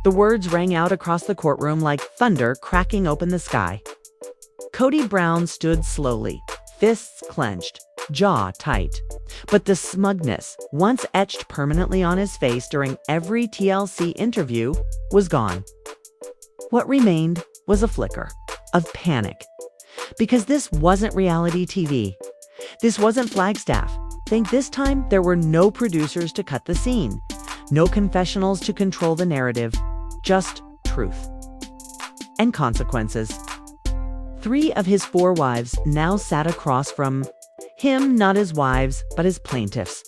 The words rang out across the courtroom like thunder cracking open the sky. Kody Brown stood slowly, fists clenched, jaw tight. But the smugness, once etched permanently on his face during every TLC interview, was gone. What remained was a flicker of panic. Because this wasn't reality TV. This wasn't Flagstaff. Think this time there were no producers to cut the scene, no confessionals to control the narrative, just truth and consequences. 3 of his 4 wives now sat across from him, not his wives, but his plaintiffs.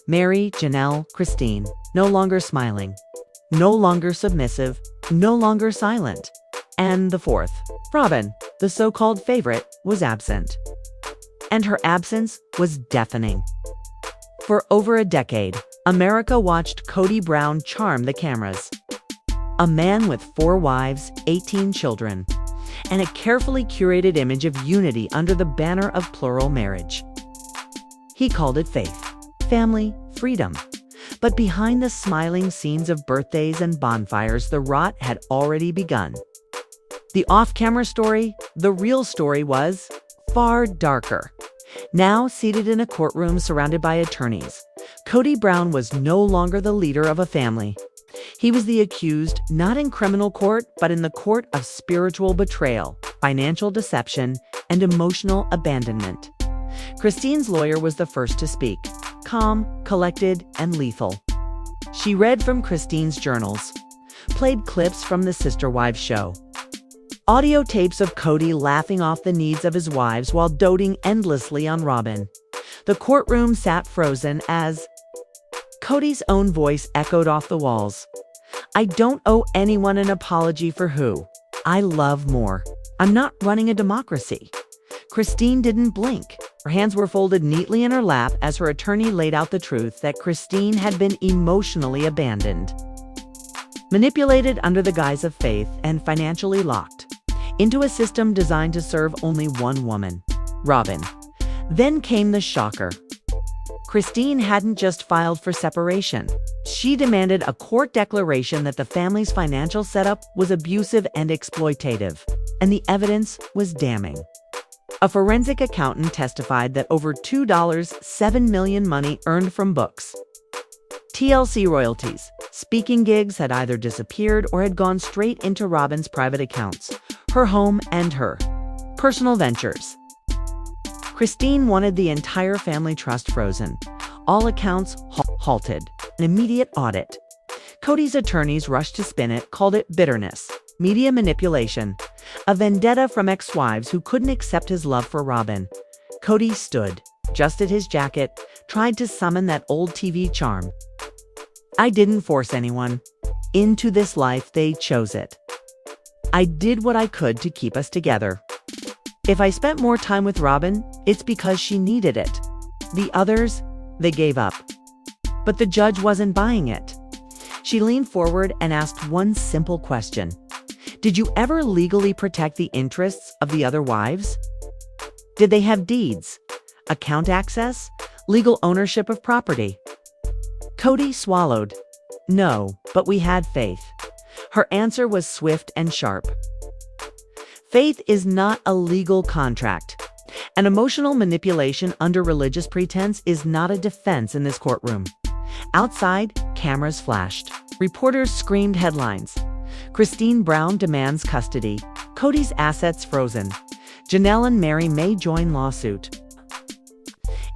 Mary, Janelle, Christine, no longer smiling, no longer submissive, no longer silent. And the 4th, Robin, the so-called favorite, was absent. And her absence was deafening. For over a decade, America watched Kody Brown charm the cameras. A man with 4 wives, 18 children, and a carefully curated image of unity under the banner of plural marriage. He called it faith, family, freedom. But behind the smiling scenes of birthdays and bonfires, the rot had already begun. The off-camera story, the real story, was far darker. Now seated in a courtroom surrounded by attorneys, Kody Brown was no longer the leader of a family. He was the accused, not in criminal court, but in the court of spiritual betrayal, financial deception, and emotional abandonment. Christine's lawyer was the first to speak, calm, collected, and lethal. She read from Christine's journals, played clips from the Sister Wives show, audio tapes of Kody laughing off the needs of his wives while doting endlessly on Robin. The courtroom sat frozen as Kody's own voice echoed off the walls. I don't owe anyone an apology for who I love more. I'm not running a democracy. Christine didn't blink. Her hands were folded neatly in her lap as her attorney laid out the truth that Christine had been emotionally abandoned, manipulated under the guise of faith, and financially locked into a system designed to serve only one woman, Robin. Then came the shocker. Christine hadn't just filed for separation. She demanded a court declaration that the family's financial setup was abusive and exploitative, and the evidence was damning. A forensic accountant testified that over $7 million money earned from books, TLC royalties, speaking gigs had either disappeared or had gone straight into Robin's private accounts, her home, and her personal ventures. Christine wanted the entire family trust frozen, all accounts halted, an immediate audit. Kody's attorneys rushed to spin it, called it bitterness, media manipulation, a vendetta from ex-wives who couldn't accept his love for Robin. Kody stood, adjusted his jacket, tried to summon that old TV charm. I didn't force anyone into this life, they chose it. I did what I could to keep us together. If I spent more time with Robin, it's because she needed it. The others, they gave up. But the judge wasn't buying it. She leaned forward and asked one simple question. Did you ever legally protect the interests of the other wives? Did they have deeds, account access, legal ownership of property? Kody swallowed. No, but we had faith. Her answer was swift and sharp. Faith is not a legal contract. An emotional manipulation under religious pretense is not a defense in this courtroom. Outside, cameras flashed. Reporters screamed headlines. Christine Brown demands custody. Kody's assets frozen. Janelle and Mary may join lawsuit.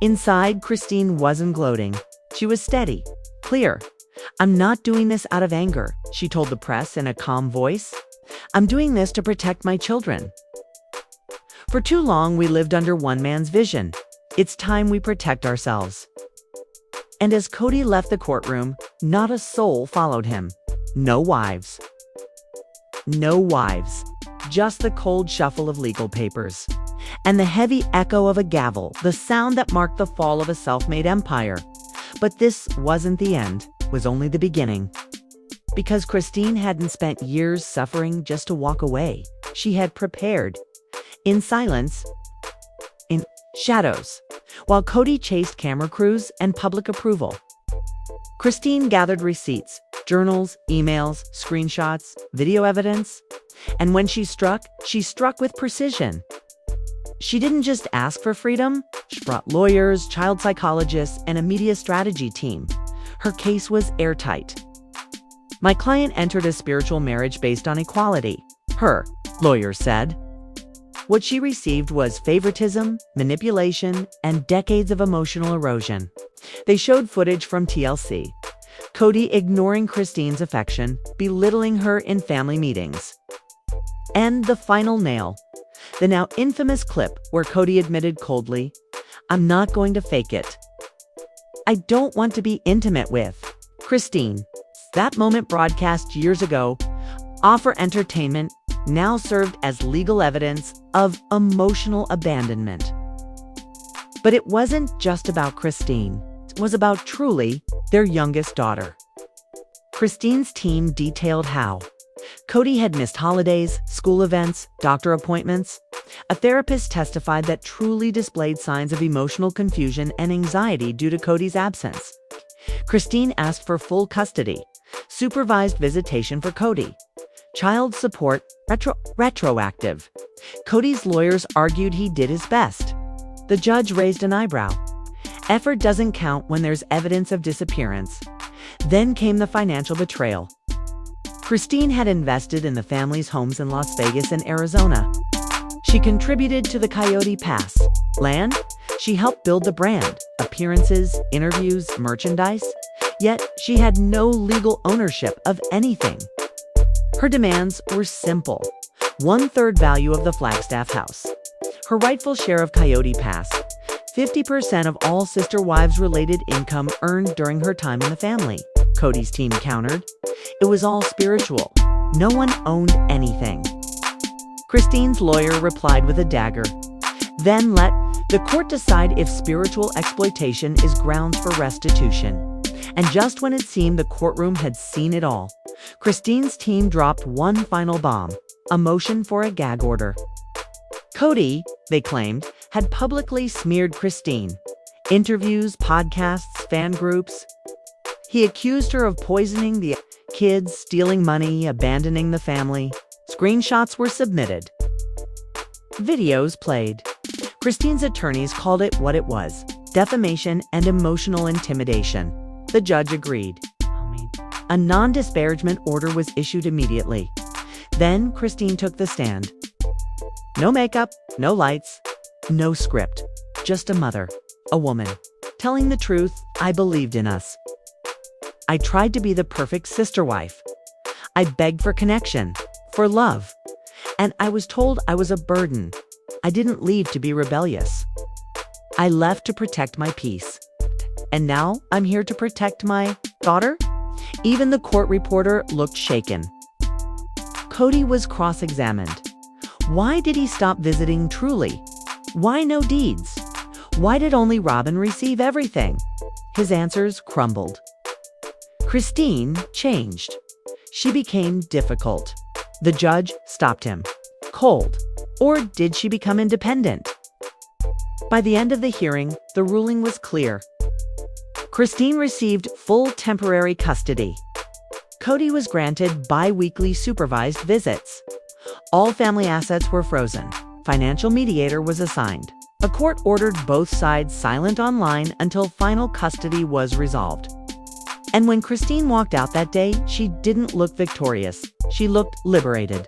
Inside, Christine wasn't gloating. She was steady, clear. I'm not doing this out of anger, she told the press in a calm voice. I'm doing this to protect my children. For too long, we lived under one man's vision. It's time we protect ourselves. And as Kody left the courtroom, not a soul followed him. No wives. No wives. Just the cold shuffle of legal papers. And the heavy echo of a gavel, the sound that marked the fall of a self-made empire. But this wasn't the end, was only the beginning. Because Christine hadn't spent years suffering just to walk away. She had prepared. In silence, in shadows, while Kody chased camera crews and public approval. Christine gathered receipts, journals, emails, screenshots, video evidence. And when she struck with precision. She didn't just ask for freedom, she brought lawyers, child psychologists, and a media strategy team. Her case was airtight. My client entered a spiritual marriage based on equality, her lawyer said. What she received was favoritism, manipulation, and decades of emotional erosion. They showed footage from TLC. Kody ignoring Christine's affection, belittling her in family meetings. And the final nail, the now infamous clip where Kody admitted coldly, "I'm not going to fake it. I don't want to be intimate with Christine." That moment, broadcast years ago, off for entertainment, now served as legal evidence of emotional abandonment. But it wasn't just about Christine. It was about Truly, their youngest daughter. Christine's team detailed how Kody had missed holidays, school events, doctor appointments. A therapist testified that Truly displayed signs of emotional confusion and anxiety due to Kody's absence. Christine asked for full custody, supervised visitation for Kody, child support retroactive. Kody's lawyers argued he did his best. The judge raised an eyebrow. Effort doesn't count when there's evidence of disappearance. Then came the financial betrayal. Christine had invested in the family's homes in Las Vegas and Arizona. She contributed to the Coyote Pass land. She helped build the brand, appearances, interviews, merchandise. Yet she had no legal ownership of anything. Her demands were simple: 1/3 value of the Flagstaff house, her rightful share of Coyote Pass, 50% of all sister wives-related income earned during her time in the family. Kody's team countered. It was all spiritual. No one owned anything. Christine's lawyer replied with a dagger. Then let the court decide if spiritual exploitation is grounds for restitution. And just when it seemed the courtroom had seen it all, Christine's team dropped one final bomb: a motion for a gag order. Kody, they claimed, had publicly smeared Christine. Interviews, podcasts, fan groups. He accused her of poisoning the kids, stealing money, abandoning the family. Screenshots were submitted. Videos played. Christine's attorneys called it what it was: defamation and emotional intimidation. The judge agreed. A non-disparagement order was issued immediately. Then Christine took the stand. No makeup, no lights, no script. Just a mother, a woman, telling the truth. "I believed in us. I tried to be the perfect sister wife. I begged for connection, for love. And I was told I was a burden. I didn't leave to be rebellious. I left to protect my peace. And now I'm here to protect my daughter?" Even the court reporter looked shaken. Kody was cross-examined. Why did he stop visiting Truly? Why no deeds? Why did only Robin receive everything? His answers crumbled. Christine changed. She became difficult. The judge stopped him. Cold. Or did she become independent? By the end of the hearing, the ruling was clear. Christine received full temporary custody. Kody was granted bi-weekly supervised visits. All family assets were frozen. Financial mediator was assigned. A court ordered both sides silent online until final custody was resolved. And when Christine walked out that day, she didn't look victorious. She looked liberated.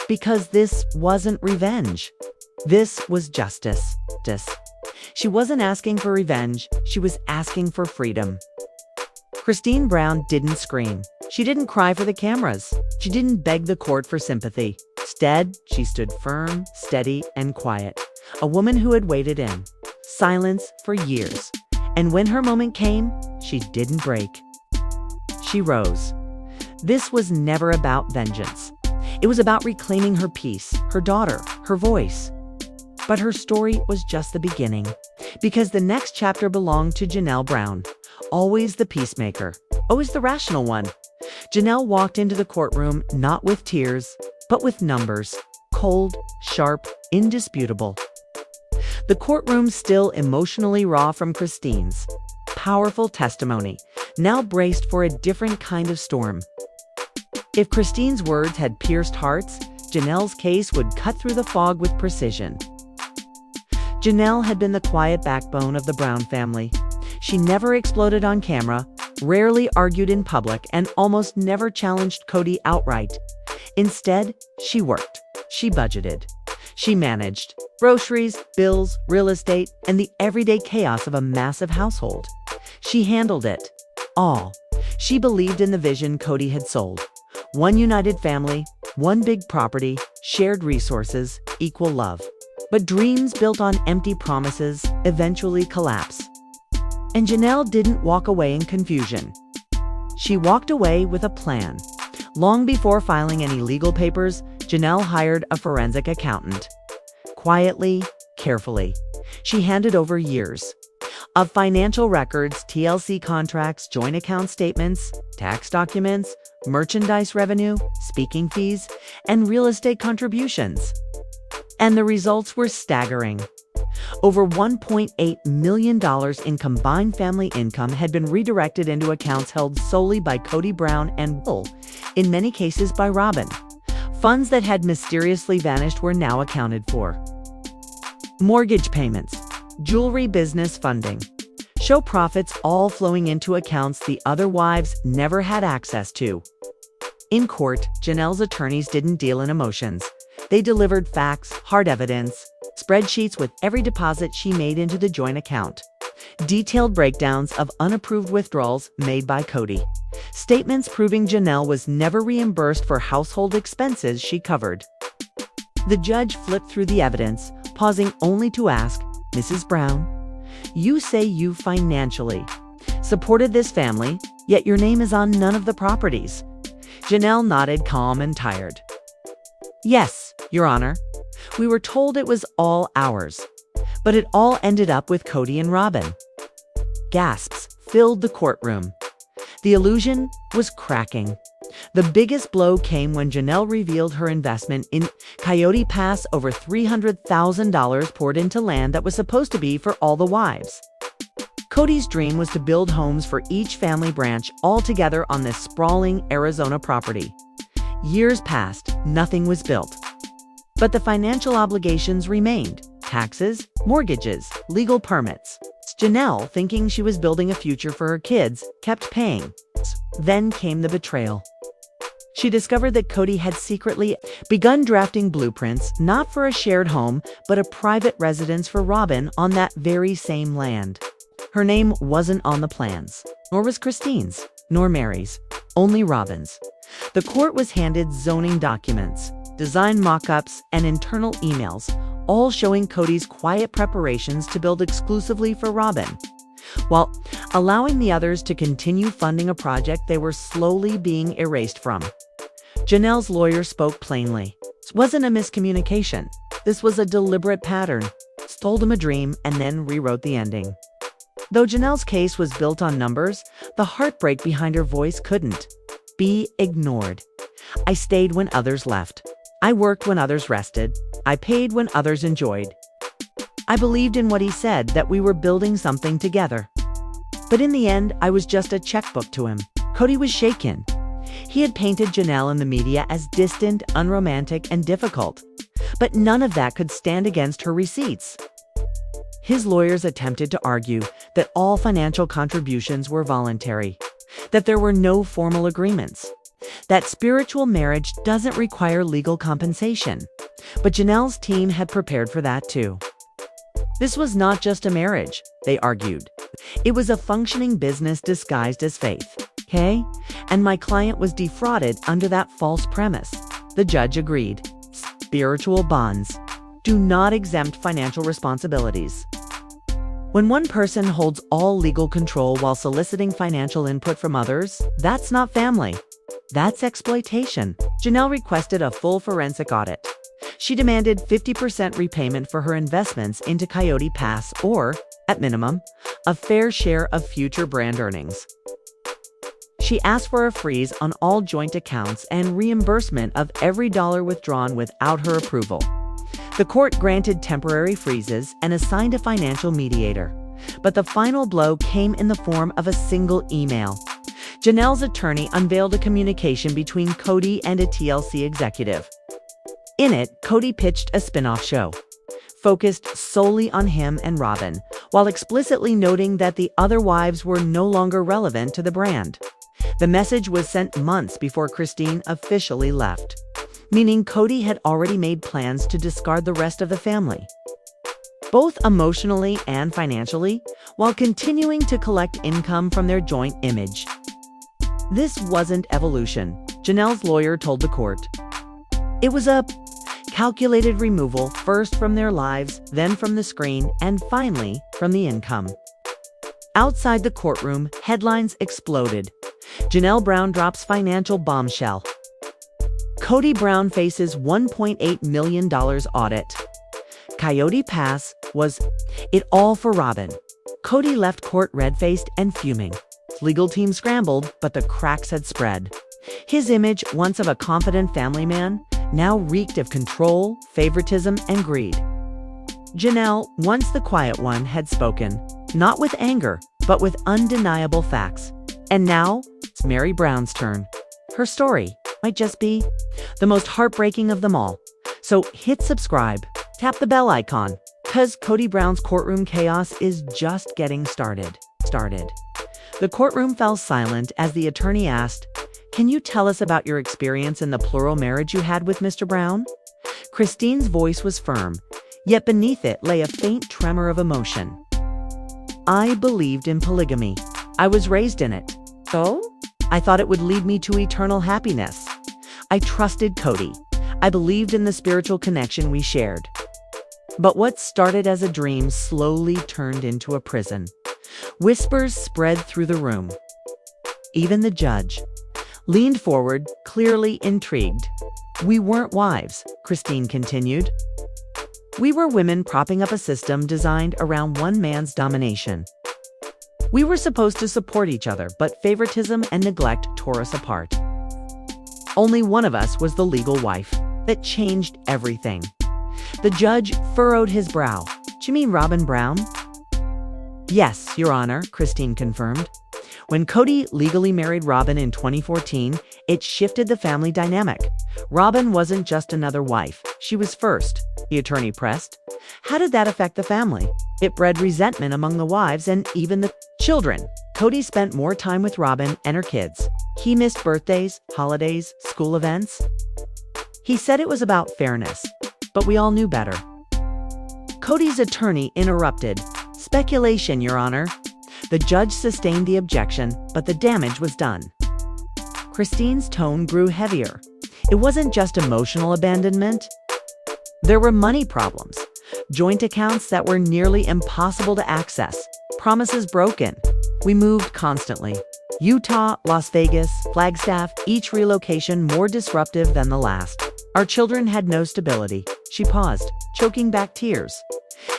Because this wasn't revenge. This was justice. She wasn't asking for revenge. She was asking for freedom. Christine Brown didn't scream. She didn't cry for the cameras. She didn't beg the court for sympathy. Instead, she stood firm, steady, and quiet. A woman who had waited in silence for years. And when her moment came, she didn't break. She rose. This was never about vengeance. It was about reclaiming her peace, her daughter, her voice. But her story was just the beginning, because the next chapter belonged to Janelle Brown, always the peacemaker, always the rational one. Janelle walked into the courtroom not with tears, but with numbers, cold, sharp, indisputable. The courtroom still emotionally raw from Christine's powerful testimony, now braced for a different kind of storm. If Christine's words had pierced hearts, Janelle's case would cut through the fog with precision. Janelle had been the quiet backbone of the Brown family. She never exploded on camera, rarely argued in public, and almost never challenged Kody outright. Instead, she worked, she budgeted, she managed groceries, bills, real estate, and the everyday chaos of a massive household. She handled it all. She believed in the vision Kody had sold. One united family, one big property, shared resources, equal love. But dreams built on empty promises eventually collapse. And Janelle didn't walk away in confusion. She walked away with a plan. Long before filing any legal papers, Janelle hired a forensic accountant. Quietly, carefully, she handed over years of financial records, TLC contracts, joint account statements, tax documents, merchandise revenue, speaking fees, and real estate contributions. And the results were staggering. Over $1.8 million in combined family income had been redirected into accounts held solely by Kody Brown and Will, in many cases by Robin. Funds that had mysteriously vanished were now accounted for. Mortgage payments, jewelry business funding, show profits all flowing into accounts the other wives never had access to. In court, Janelle's attorneys didn't deal in emotions. They delivered facts, hard evidence, spreadsheets with every deposit she made into the joint account, detailed breakdowns of unapproved withdrawals made by Kody, statements proving Janelle was never reimbursed for household expenses she covered. The judge flipped through the evidence, pausing only to ask, "Mrs. Brown, you say you financially supported this family, yet your name is on none of the properties." Janelle nodded, calm and tired. "Yes, Your Honor. We were told it was all ours, but it all ended up with Kody and Robin." Gasps filled the courtroom. The illusion was cracking. The biggest blow came when Janelle revealed her investment in Coyote Pass. Over $300,000 poured into land that was supposed to be for all the wives. Kody's dream was to build homes for each family branch all together on this sprawling Arizona property. Years passed, nothing was built. But the financial obligations remained: taxes, mortgages, legal permits. Janelle, thinking she was building a future for her kids, kept paying. Then came the betrayal. She discovered that Kody had secretly begun drafting blueprints, not for a shared home, but a private residence for Robin on that very same land. Her name wasn't on the plans, nor was Christine's, nor Mary's, only Robin's. The court was handed zoning documents, design mock-ups, and internal emails, all showing Kody's quiet preparations to build exclusively for Robin, while allowing the others to continue funding a project they were slowly being erased from. Janelle's lawyer spoke plainly. This wasn't a miscommunication. This was a deliberate pattern. Told him a dream and then rewrote the ending. Though Janelle's case was built on numbers, the heartbreak behind her voice couldn't be ignored. "I stayed when others left. I worked when others rested. I paid when others enjoyed. I believed in what he said, that we were building something together. But in the end, I was just a checkbook to him." Kody was shaken. He had painted Janelle in the media as distant, unromantic, and difficult. But none of that could stand against her receipts. His lawyers attempted to argue that all financial contributions were voluntary, that there were no formal agreements, that spiritual marriage doesn't require legal compensation. But Janelle's team had prepared for that too. This was not just a marriage, they argued. It was a functioning business disguised as faith. Okay? And my client was defrauded under that false premise. The judge agreed. Spiritual bonds do not exempt financial responsibilities. When one person holds all legal control while soliciting financial input from others, that's not family. That's exploitation. Janelle requested a full forensic audit. She demanded 50% repayment for her investments into Coyote Pass, or, at minimum, a fair share of future brand earnings. She asked for a freeze on all joint accounts and reimbursement of every dollar withdrawn without her approval. The court granted temporary freezes and assigned a financial mediator. But the final blow came in the form of a single email. Janelle's attorney unveiled a communication between Kody and a TLC executive. In it, Kody pitched a spin-off show, focused solely on him and Robyn, while explicitly noting that the other wives were no longer relevant to the brand. The message was sent months before Christine officially left, meaning Kody had already made plans to discard the rest of the family, both emotionally and financially, while continuing to collect income from their joint image. This wasn't evolution, Janelle's lawyer told the court. It was a calculated removal, first from their lives, then from the screen, and finally from the income. Outside the courtroom, headlines exploded. Janelle Brown drops financial bombshell. Kody Brown faces $1.8 million audit. Coyote Pass was it all for Robyn. Kody left court red-faced and fuming. Legal team scrambled, but the cracks had spread. His image, once of a confident family man, now reeked of control, favoritism, and greed. Janelle, once the quiet one, had spoken, not with anger, but with undeniable facts. And now, it's Mary Brown's turn. Her story might just be the most heartbreaking of them all. So hit subscribe, tap the bell icon, cause Kody Brown's courtroom chaos is just getting started. The courtroom fell silent as the attorney asked, "Can you tell us about your experience in the plural marriage you had with Mr. Brown?" Christine's voice was firm, yet beneath it lay a faint tremor of emotion. "I believed in polygamy. I was raised in it. So? I thought it would lead me to eternal happiness. I trusted Kody. I believed in the spiritual connection we shared. But what started as a dream slowly turned into a prison." Whispers spread through the room. Even the judge leaned forward, clearly intrigued. "We weren't wives," Christine continued. "We were women propping up a system designed around one man's domination. We were supposed to support each other, but favoritism and neglect tore us apart. Only one of us was the legal wife. That changed everything." The judge furrowed his brow. "Do you mean Robyn Brown?" "Yes, Your Honor," Christine confirmed. "When Kody legally married Robyn in 2014, it shifted the family dynamic. Robyn wasn't just another wife. She was first," the attorney pressed. "How did that affect the family?" "It bred resentment among the wives and even the children. Kody spent more time with Robyn and her kids. He missed birthdays, holidays, school events. He said it was about fairness, but we all knew better." Kody's attorney interrupted. "Speculation, Your Honor." The judge sustained the objection, but the damage was done. Christine's tone grew heavier. It wasn't just emotional abandonment. There were money problems, joint accounts that were nearly impossible to access, promises broken. "We moved constantly. Utah, Las Vegas, Flagstaff, each relocation more disruptive than the last. Our children had no stability." She paused, choking back tears.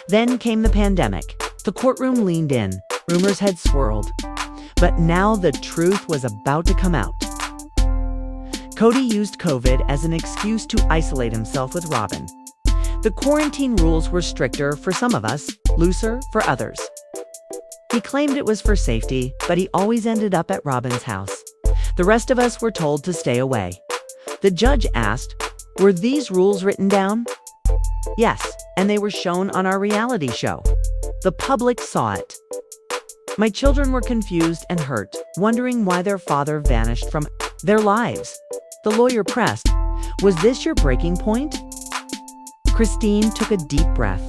Then came the pandemic. The courtroom leaned in. Rumors had swirled. But now the truth was about to come out. Kody used COVID as an excuse to isolate himself with Robyn. The quarantine rules were stricter for some of us, looser for others. He claimed it was for safety, but he always ended up at Robyn's house. The rest of us were told to stay away. The judge asked, "Were these rules written down?" "Yes, and they were shown on our reality show. The public saw it. My children were confused and hurt, wondering why their father vanished from their lives." The lawyer pressed, "Was this your breaking point?" Christine took a deep breath.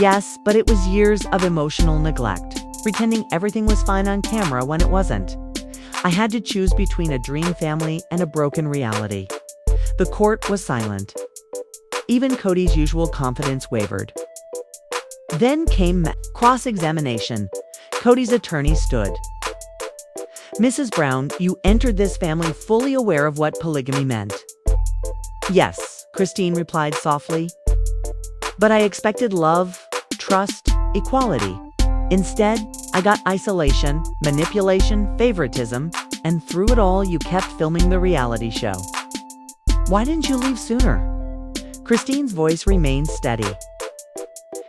"Yes, but it was years of emotional neglect, pretending everything was fine on camera when it wasn't. I had to choose between a dream family and a broken reality." The court was silent. Even Kody's usual confidence wavered. Then came cross-examination. Kody's attorney stood. "Mrs. Brown, you entered this family fully aware of what polygamy meant." "Yes," Christine replied softly. "But I expected love, trust, equality. Instead, I got isolation, manipulation, favoritism, and through it all you kept filming the reality show. Why didn't you leave sooner?" Christine's voice remained steady.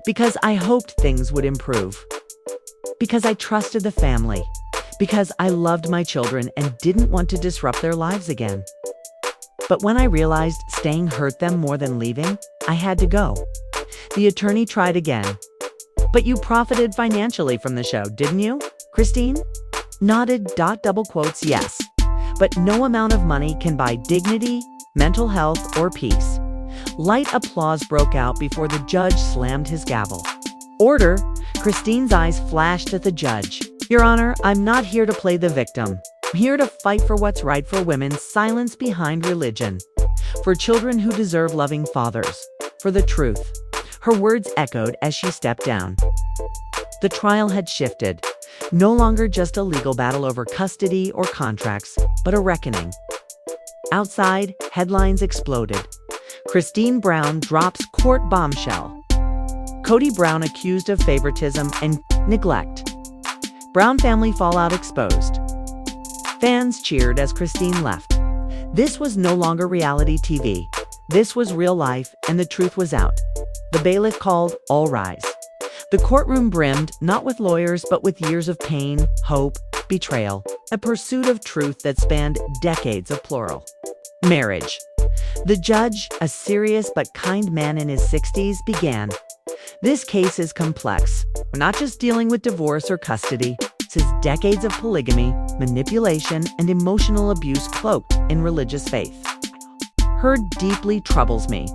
"Because I hoped things would improve. Because I trusted the family. Because I loved my children and didn't want to disrupt their lives again. But when I realized staying hurt them more than leaving, I had to go. The attorney tried again. But you profited financially from the show, didn't you, Christine? Nodded, double quotes, yes. But no amount of money can buy dignity, mental health, or peace. Light applause broke out before the judge slammed his gavel. Order! Christine's eyes flashed at the judge. Your Honor, I'm not here to play the victim. I'm here to fight for what's right for women, silence behind religion. For children who deserve loving fathers. For the truth. Her words echoed as she stepped down. The trial had shifted. No longer just a legal battle over custody or contracts, but a reckoning. Outside, headlines exploded. Christine Brown drops court bombshell. Kody Brown accused of favoritism and neglect. Brown family fallout exposed. Fans cheered as Christine left. This was no longer reality TV. This was real life, and the truth was out. The bailiff called, all rise. The courtroom brimmed, not with lawyers, but with years of pain, hope, betrayal, a pursuit of truth that spanned decades of plural. Marriage. The judge, a serious but kind man in his 60s, began. This case is complex. We're not just dealing with divorce or custody. This is decades of polygamy, manipulation, and emotional abuse cloaked in religious faith. Her deeply troubles me.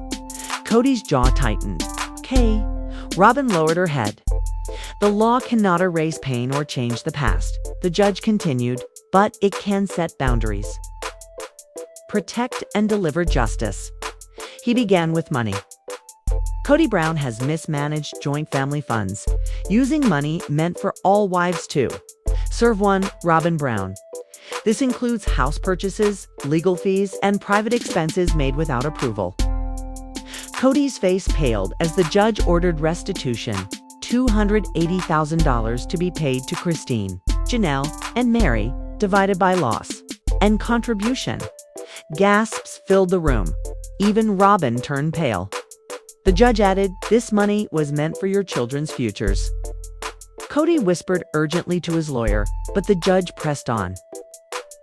Kody's jaw tightened. Okay. Robin lowered her head. The law cannot erase pain or change the past, the judge continued, but it can set boundaries. Protect and deliver justice. He began with money. Kody Brown has mismanaged joint family funds, using money meant for all wives too. Serve one, Robin Brown. This includes house purchases, legal fees, and private expenses made without approval. Kody's face paled as the judge ordered restitution, $280,000 to be paid to Christine, Janelle, and Mary, divided by loss, and contribution. Gasps filled the room. Even Robin turned pale. The judge added, this money was meant for your children's futures. Kody whispered urgently to his lawyer, but the judge pressed on.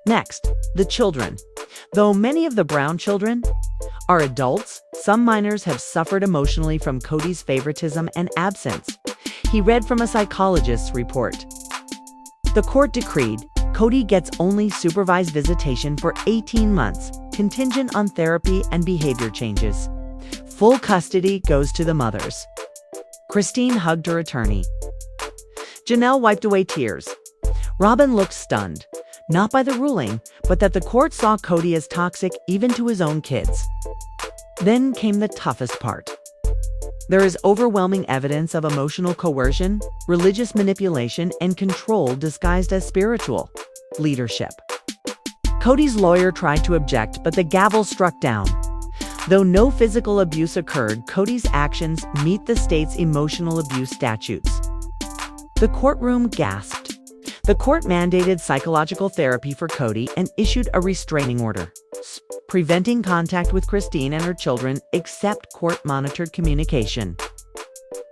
Next, the children. Though many of the Brown children are adults, some minors have suffered emotionally from Kody's favoritism and absence. He read from a psychologist's report. The court decreed Kody gets only supervised visitation for 18 months, contingent on therapy and behavior changes. Full custody goes to the mothers. Christine hugged her attorney. Janelle wiped away tears. Robin looked stunned, not by the ruling, but that the court saw Kody as toxic even to his own kids. Then came the toughest part. There is overwhelming evidence of emotional coercion, religious manipulation, and control disguised as spiritual leadership. Kody's lawyer tried to object, but the gavel struck down. Though no physical abuse occurred, Kody's actions meet the state's emotional abuse statutes. The courtroom gasped. The court mandated psychological therapy for Kody and issued a restraining order, preventing contact with Christine and her children except court-monitored communication.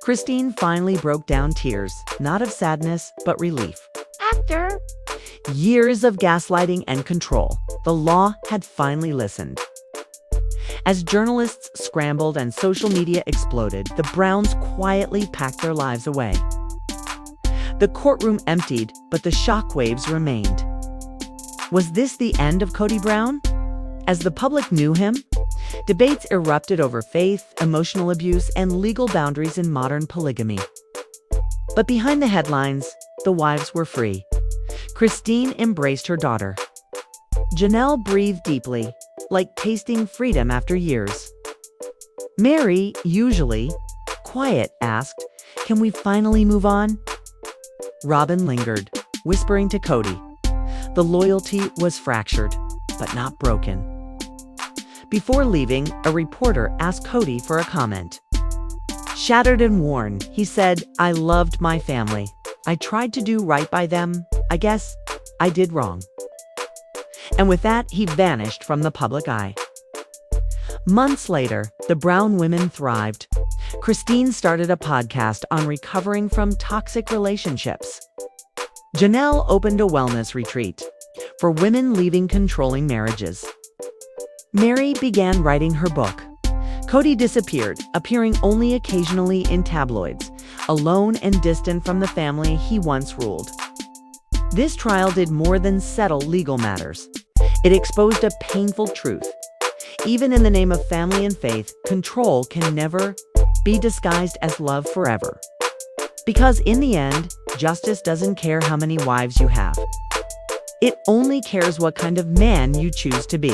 Christine finally broke down, tears, not of sadness, but relief. After years of gaslighting and control, the law had finally listened. As journalists scrambled and social media exploded, the Browns quietly packed their lives away. The courtroom emptied, but the shockwaves remained. Was this the end of Kody Brown? As the public knew him, debates erupted over faith, emotional abuse, and legal boundaries in modern polygamy. But behind the headlines, the wives were free. Christine embraced her daughter. Janelle breathed deeply, like tasting freedom after years. Mary, usually quiet, asked, "Can we finally move on?" Robin lingered, whispering to Kody. The loyalty was fractured, but not broken. Before leaving, a reporter asked Kody for a comment. Shattered and worn, he said, "I loved my family. I tried to do right by them. I guess I did wrong." And with that, he vanished from the public eye. Months later, the Brown women thrived. Christine started a podcast on recovering from toxic relationships. Janelle opened a wellness retreat for women leaving controlling marriages. Mary began writing her book. Kody disappeared, appearing only occasionally in tabloids, alone and distant from the family he once ruled. This trial did more than settle legal matters. It exposed a painful truth. Even in the name of family and faith, control can never be disguised as love forever. Because in the end, justice doesn't care how many wives you have. It only cares what kind of man you choose to be.